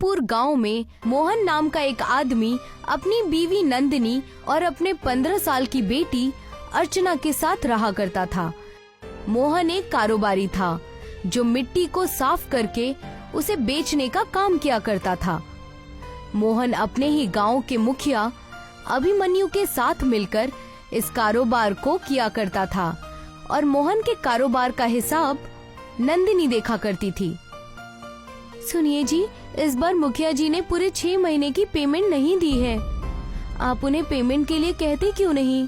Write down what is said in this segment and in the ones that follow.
पूर गांव में मोहन नाम का एक आदमी अपनी बीवी नंदिनी और अपने 15 साल की बेटी अर्चना के साथ रहा करता था। मोहन एक कारोबारी था जो मिट्टी को साफ करके उसे बेचने का काम किया करता था। मोहन अपने ही गांव के मुखिया अभिमन्यु के साथ मिलकर इस कारोबार को किया करता था और मोहन के कारोबार का हिसाब नंदिनी देखा करती थी। सुनिए जी, इस बार मुखिया जी ने पूरे 6 महीने की पेमेंट नहीं दी है। आप उन्हें पेमेंट के लिए कहते क्यों नहीं?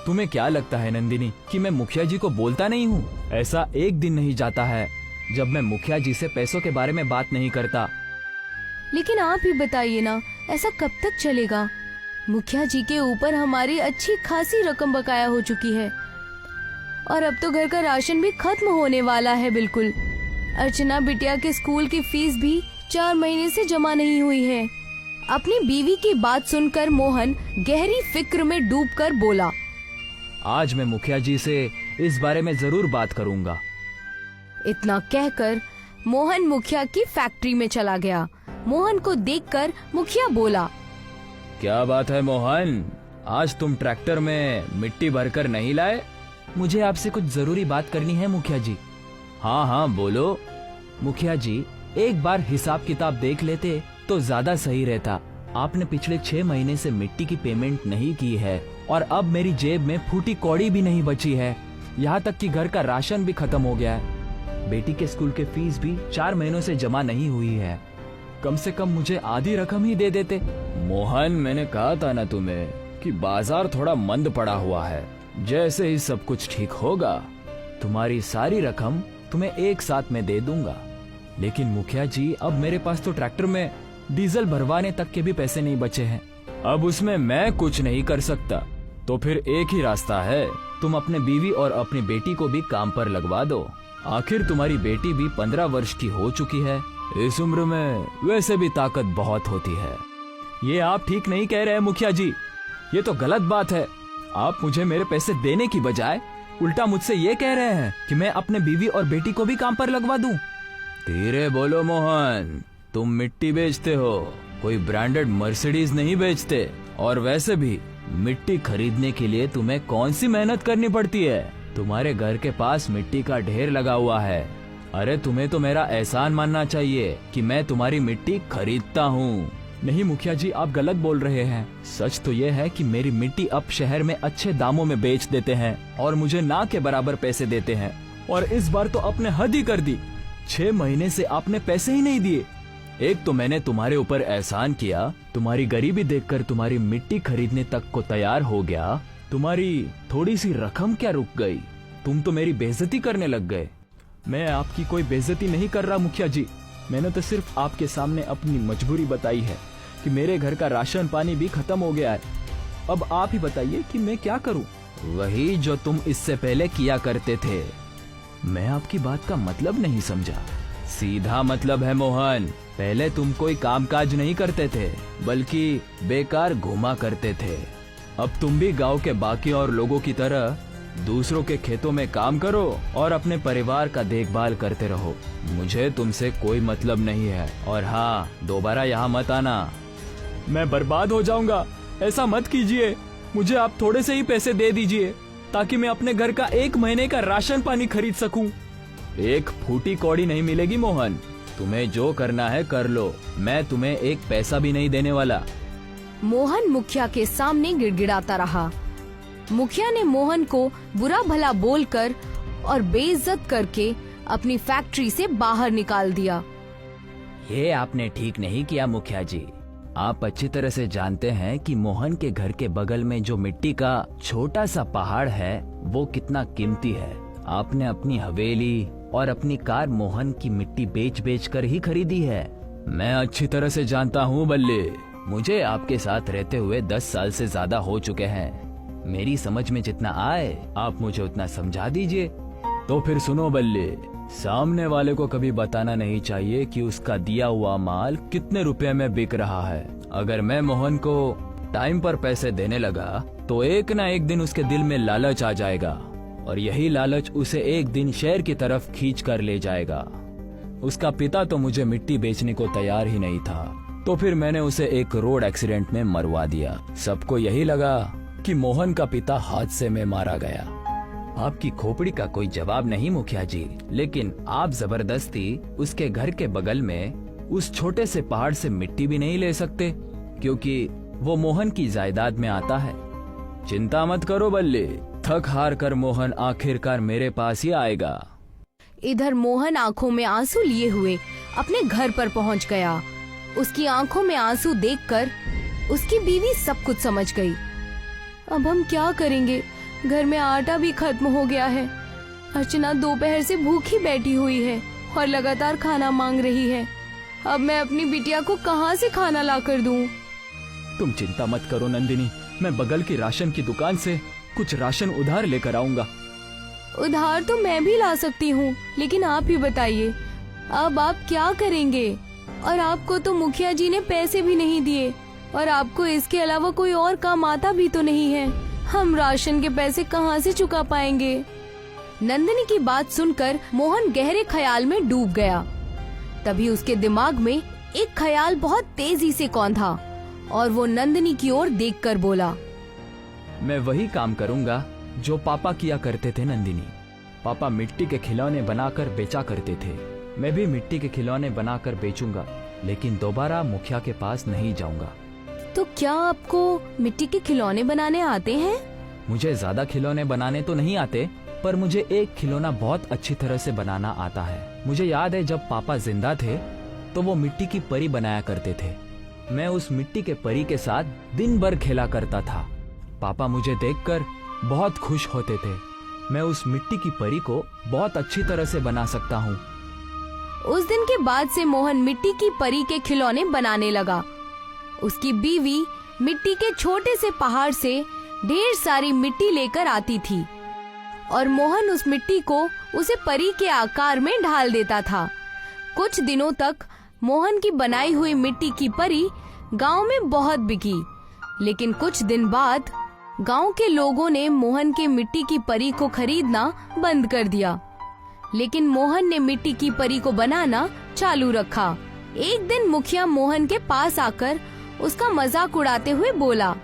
तुम्हें क्या लगता है नंदिनी कि मैं मुखिया जी को बोलता नहीं हूँ? ऐसा एक दिन नहीं जाता है जब मैं मुखिया जी से पैसों के बारे में बात नहीं करता। लेकिन आप ही बताइए ना, ऐसा कब तक चलेगा? मुखिया जी के ऊपर हमारी अच्छी खासी रकम बकाया हो चुकी है और अब तो घर का राशन भी खत्म होने वाला है बिल्कुल। अर्चना बिटिया के स्कूल की फीस भी 4 महीने से जमा नहीं हुई है। अपनी बीवी की बात सुनकर मोहन गहरी फिक्र में डूबकर बोला, आज मैं मुखिया जी से इस बारे में जरूर बात करूंगा। इतना कहकर मोहन मुखिया की फैक्ट्री में चला गया। मोहन को देखकर मुखिया बोला, क्या बात है मोहन, आज तुम ट्रैक्टर में मिट्टी भरकर नहीं लाए? मुझे आपसे कुछ जरूरी बात करनी है मुखिया जी। हाँ हाँ बोलो। मुखिया जी, एक बार हिसाब किताब देख लेते तो ज्यादा सही रहता। आपने पिछले 6 महीने से मिट्टी की पेमेंट नहीं की है और अब मेरी जेब में फूटी कौड़ी भी नहीं बची है। यहाँ तक कि घर का राशन भी खत्म हो गया है। बेटी के स्कूल के फीस भी 4 महीनों से जमा नहीं हुई है। कम से कम मुझे आधी रकम ही दे देते। मोहन, मैंने कहा था ना तुम्हें कि बाजार थोड़ा मंद पड़ा हुआ है। जैसे ही सब कुछ ठीक होगा तुम्हारी सारी रकम तुम्हें एक साथ में दे दूंगा। लेकिन मुखिया जी, अब मेरे पास तो ट्रैक्टर में डीजल भरवाने तक के भी पैसे नहीं बचे हैं। अब उसमें मैं कुछ नहीं कर सकता। तो फिर एक ही रास्ता है, तुम अपने बीवी और अपनी बेटी को भी काम पर लगवा दो। आखिर तुम्हारी बेटी भी 15 वर्ष की हो चुकी है। इस उम्र में वैसे भी ताकत बहुत होती है। ये आप ठीक नहीं कह रहे हैं मुखिया जी, ये तो गलत बात है। आप मुझे मेरे पैसे देने की बजाय उल्टा मुझसे ये कह रहे हैं कि मैं अपने बीवी और बेटी को भी काम पर लगवा दूं। धीरे बोलो मोहन, तुम मिट्टी बेचते हो, कोई ब्रांडेड मर्सिडीज नहीं बेचते। और वैसे भी मिट्टी खरीदने के लिए तुम्हें कौन सी मेहनत करनी पड़ती है? तुम्हारे घर के पास मिट्टी का ढेर लगा हुआ है। अरे तुम्हें तो मेरा एहसान मानना चाहिए कि मैं तुम्हारी मिट्टी खरीदता हूँ। नहीं मुखिया जी, आप गलत बोल रहे हैं। सच तो ये है कि मेरी मिट्टी अब शहर में अच्छे दामों में बेच देते हैं और मुझे ना के बराबर पैसे देते हैं। और इस बार तो आपने हद ही कर दी। 6 महीने से आपने पैसे ही नहीं दिए। एक तो मैंने तुम्हारे ऊपर एहसान किया, तुम्हारी गरीबी देखकर तुम्हारी मिट्टी खरीदने तक को तैयार हो गया। तुम्हारी थोड़ी सी रकम क्या रुक गई? तुम तो मेरी बेइज्जती करने लग गए। मैं आपकी कोई बेइज्जती नहीं कर रहा मुखिया जी। मैंने तो सिर्फ आपके सामने अपनी मजबूरी बताई है कि मेरे घर का राशन पानी भी खत्म हो गया है। अब आप ही बताइए कि मैं क्या करूं? वही जो तुम इससे पहले किया करते थे। मैं आपकी बात का मतलब नहीं समझा। सीधा मतलब है मोहन, पहले तुम कोई कामकाज नहीं करते थे बल्कि बेकार घूमा करते थे। अब तुम भी गांव के बाकी और लोगों की तरह दूसरों के खेतों में काम करो और अपने परिवार का देखभाल करते रहो। मुझे तुमसे कोई मतलब नहीं है। और हाँ, दोबारा यहाँ मत आना। मैं बर्बाद हो जाऊंगा, ऐसा मत कीजिए। मुझे आप थोड़े से ही पैसे दे दीजिए ताकि मैं अपने घर का 1 महीने का राशन पानी खरीद सकूं। एक फूटी कौड़ी नहीं मिलेगी मोहन। तुम्हें जो करना है कर लो, मैं तुम्हें एक पैसा भी नहीं देने वाला। मोहन मुखिया के सामने गिड़गिड़ाता रहा। मुखिया ने मोहन को बुरा भला बोलकर और बेइज्जत करके अपनी फैक्ट्री से बाहर निकाल दिया। ये आपने ठीक नहीं किया मुखिया जी। आप अच्छी तरह से जानते हैं कि मोहन के घर के बगल में जो मिट्टी का छोटा सा पहाड़ है वो कितना कीमती है। आपने अपनी हवेली और अपनी कार मोहन की मिट्टी बेच बेच कर ही खरीदी है। मैं अच्छी तरह से जानता हूँ बल्ले। मुझे आपके साथ रहते हुए 10 साल से ज्यादा हो चुके हैं। मेरी समझ में जितना आए आप मुझे उतना समझा दीजिए। तो फिर सुनो बल्ले, सामने वाले को कभी बताना नहीं चाहिए कि उसका दिया हुआ माल कितने रुपए में बिक रहा है। अगर मैं मोहन को टाइम पर पैसे देने लगा तो एक ना एक दिन उसके दिल में लालच आ जाएगा और यही लालच उसे एक दिन शहर की तरफ खींच कर ले जाएगा। उसका पिता तो मुझे मिट्टी बेचने को तैयार ही नहीं था, तो फिर मैंने उसे एक रोड एक्सीडेंट में मरवा दिया। सबको यही लगा कि मोहन का पिता हादसे में मारा गया। आपकी खोपड़ी का कोई जवाब नहीं मुखिया जी, लेकिन आप जबरदस्ती उसके घर के बगल में उस छोटे से पहाड़ से मिट्टी भी नहीं ले सकते, क्योंकि वो मोहन की जायदाद में आता है। चिंता मत करो बल्ले, थक हार कर मोहन आखिरकार मेरे पास ही आएगा। इधर मोहन आंखों में आंसू लिए हुए अपने घर पर पहुंच गया। उसकी आंखों में आंसू देखकर उसकी बीवी सब कुछ समझ गई। अब हम क्या करेंगे, घर में आटा भी खत्म हो गया है। अर्चना दोपहर से भूखी बैठी हुई है और लगातार खाना मांग रही है। अब मैं अपनी बिटिया को कहाँ से खाना ला कर दूं? तुम चिंता मत करो नंदिनी, मैं बगल की राशन की दुकान से कुछ राशन उधार लेकर आऊंगा। उधार तो मैं भी ला सकती हूँ, लेकिन आप ही बताइए अब आप क्या करेंगे? और आपको तो मुखिया जी ने पैसे भी नहीं दिए और आपको इसके अलावा कोई और काम आता भी तो नहीं है। हम राशन के पैसे कहाँ से चुका पाएंगे? नंदिनी की बात सुनकर मोहन गहरे ख्याल में डूब गया। तभी उसके दिमाग में एक ख्याल बहुत तेजी से कौंधा और वो नंदिनी की ओर देखकर बोला, मैं वही काम करूंगा जो पापा किया करते थे नंदिनी। पापा मिट्टी के खिलौने बनाकर बेचा करते थे, मैं भी मिट्टी के खिलौने बनाकर बेचूंगा, लेकिन दोबारा मुखिया के पास नहीं जाऊंगा। तो क्या आपको मिट्टी के खिलौने बनाने आते हैं? मुझे ज्यादा खिलौने बनाने तो नहीं आते, पर मुझे एक खिलौना बहुत अच्छी तरह से बनाना आता है। मुझे याद है जब पापा जिंदा थे तो वो मिट्टी की परी बनाया करते थे। मैं उस मिट्टी के परी के साथ दिन भर खेला करता था। पापा मुझे देखकर बहुत खुश होते थे। मैं उस मिट्टी की परी को बहुत अच्छी तरह से बना सकता हूँ। उस दिन के बाद से मोहन मिट्टी की परी के खिलौने बनाने लगा। उसकी बीवी मिट्टी के छोटे से पहाड़ से ढेर सारी मिट्टी लेकर आती थी और मोहन उस मिट्टी को उसे परी के आकार में ढाल देता था। कुछ दिनों तक मोहन की बनाई हुई मिट्टी की परी गांव में बहुत बिकी, लेकिन कुछ दिन बाद गांव के लोगों ने मोहन के मिट्टी की परी को खरीदना बंद कर दिया। लेकिन मोहन ने मिट्टी की परी को बनाना चालू रखा। एक दिन मुखिया मोहन के पास आकर उसका मजाक उड़ाते हुए बोला,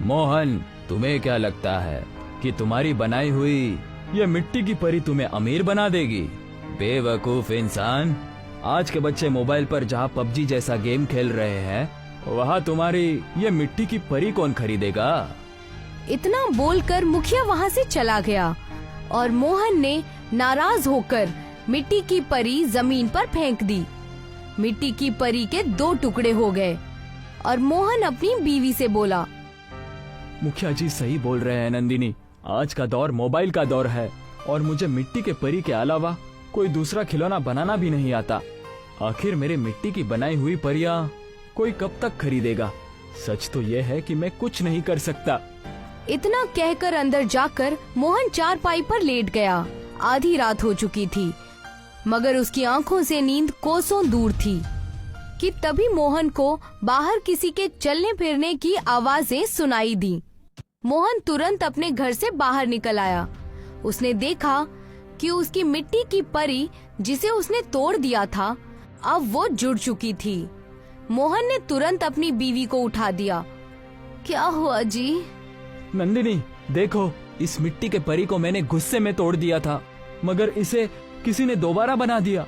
मोहन, तुम्हें क्या लगता है कि तुम्हारी बनाई हुई ये मिट्टी की परी तुम्हें अमीर बना देगी? बेवकूफ इंसान, आज के बच्चे मोबाइल पर जहाँ पबजी जैसा गेम खेल रहे हैं, वहाँ तुम्हारी ये मिट्टी की परी कौन खरीदेगा? इतना बोलकर मुखिया वहाँ से चला गया और मोहन ने नाराज होकर मिट्टी की परी जमीन पर फेंक दी। मिट्टी की परी के 2 टुकड़े हो गए और मोहन अपनी बीवी से बोला, मुखिया जी सही बोल रहे हैं नंदिनी, आज का दौर मोबाइल का दौर है और मुझे मिट्टी के परी के अलावा कोई दूसरा खिलौना बनाना भी नहीं आता। आखिर मेरे मिट्टी की बनाई हुई परियां कोई कब तक खरीदेगा? सच तो ये है कि मैं कुछ नहीं कर सकता। इतना कहकर अंदर जाकर मोहन चारपाई पर लेट गया। आधी रात हो चुकी थी, मगर उसकी आंखों से नींद कोसों दूर थी कि तभी मोहन को बाहर किसी के चलने फिरने की आवाजें सुनाई दी। मोहन तुरंत अपने घर से बाहर निकल आया। उसने देखा कि उसकी मिट्टी की परी जिसे उसने तोड़ दिया था, अब वो जुड़ चुकी थी। मोहन ने तुरंत अपनी बीवी को उठा दिया। क्या हुआ जी? नंदिनी, देखो, इस मिट्टी के परी को मैंने गुस्से में तोड़ दिया था, मगर इसे किसी ने दोबारा बना दिया।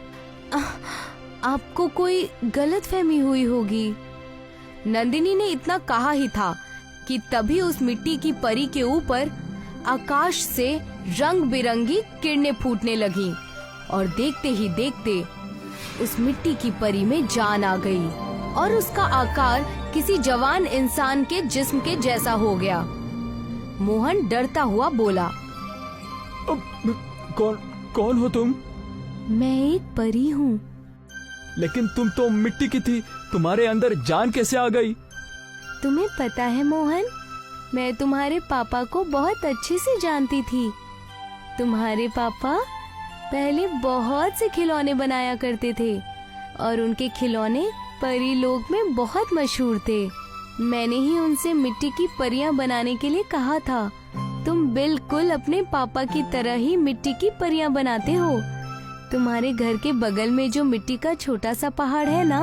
आपको कोई गलतफहमी हुई होगी। नंदिनी ने इतना कहा ही था कि तभी उस मिट्टी की परी के ऊपर आकाश से रंग बिरंगी किरणें फूटने लगीं और देखते ही देखते उस मिट्टी की परी में जान आ गई और उसका आकार किसी जवान इंसान के जिस्म के जैसा हो गया। मोहन डरता हुआ बोला, कौन हो तुम? मैं एक परी हूँ। लेकिन तुम तो मिट्टी की थी, तुम्हारे अंदर जान कैसे आ गई? तुम्हें पता है मोहन, मैं तुम्हारे पापा को बहुत अच्छे से जानती थी। तुम्हारे पापा पहले बहुत से खिलौने बनाया करते थे और उनके खिलौने परी लोक में बहुत मशहूर थे। मैंने ही उनसे मिट्टी की परियां बनाने के लिए कहा था। तुम बिल्कुल अपने पापा की तरह ही मिट्टी की परियां बनाते हो। तुम्हारे घर के बगल में जो मिट्टी का छोटा सा पहाड़ है ना,